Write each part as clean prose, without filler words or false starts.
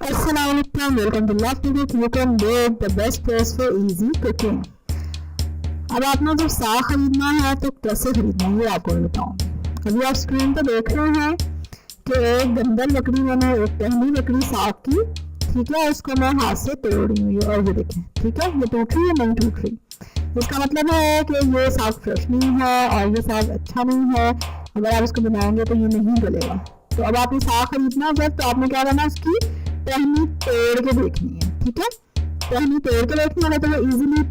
Assalamualaikum, welcome to Love to Cook. You can make the best place for easy cooking. अब आपने जब साग खरीदना है तो कैसे खरीदना है ये आपको बताऊंगी। अभी आप स्क्रीन पर देख रहे हैं कि एक गंदल लकड़ी मैंने एक पहली लकड़ी साग की, ठीक है, उसको मैं हाथ से तोड़ रही हूँ और ये देखें, ठीक है, ये टूट रही है नहीं टूट रही। इसका मतलब है कि ये साग फ्रेश नहीं है और ये साग अच्छा नहीं है। अगर आप इसको बनाएंगे तो ये नहीं गलेगा। तो अब आपने साग खरीदना है जब, तो आपने क्या करना है, उसकी टहनी तोड़ के देखनी है, ठीक है। टहनी तोड़ के देखनी है तो वो इजीली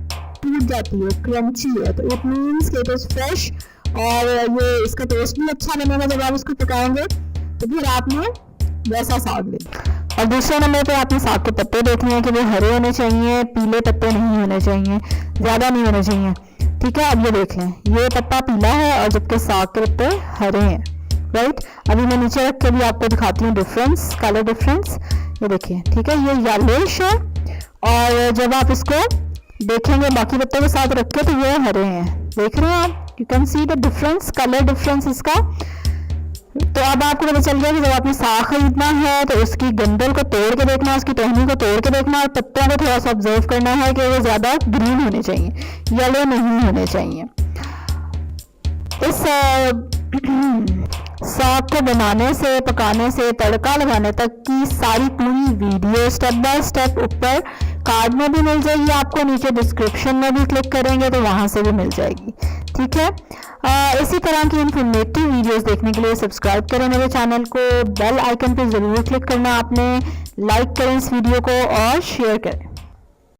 टूट जाती है, क्रंची है, तो इट मीन्स कि इट इज फ्रेश और ये इसका टेस्ट भी अच्छा बनेगा जब आप इसको पकाएंगे। तो फिर आपने वैसा साग लेना। और दूसरे नंबर पे आपने साग के पत्ते देखने हैं कि वो हरे होने चाहिए, पीले पत्ते नहीं होने चाहिए, ज़्यादा नहीं होने चाहिए, ठीक है। अब ये देख लें, ये पत्ता पीला है और जबकि साग के पत्ते हरे हैं, राइट। अभी मैं नीचे रख के भी आपको दिखाती हूँ डिफरेंस, कलर डिफरेंस। ये देखिए, ठीक है, ये येलोइश है और जब आप इसको देखेंगे बाकी पत्तों के साथ रख के तो ये हरे हैं। देख रहे हैं आप, you can see the difference, colour difference इसका। तो अब आपको पता चल गया कि जब आपने साग खरीदना है तो उसकी गंदल को तोड़ के देखना है, उसकी टहनी को तोड़ के देखना है और पत्तों को थोड़ा सा ऑब्जर्व करना है कि वो ज़्यादा ग्रीन होने चाहिए, येलो नहीं होने चाहिए। इस साग को बनाने से, पकाने से, तड़का लगाने तक की सारी पूरी वीडियो स्टेप बाय स्टेप ऊपर कार्ड में भी मिल जाएगी आपको, नीचे डिस्क्रिप्शन में भी क्लिक करेंगे तो वहाँ से भी मिल जाएगी, ठीक है। इसी तरह की इंफॉर्मेटिव वीडियोस देखने के लिए सब्सक्राइब करें मेरे चैनल को, बेल आइकन पे ज़रूर क्लिक करना आपने, लाइक करें इस वीडियो को और शेयर करें।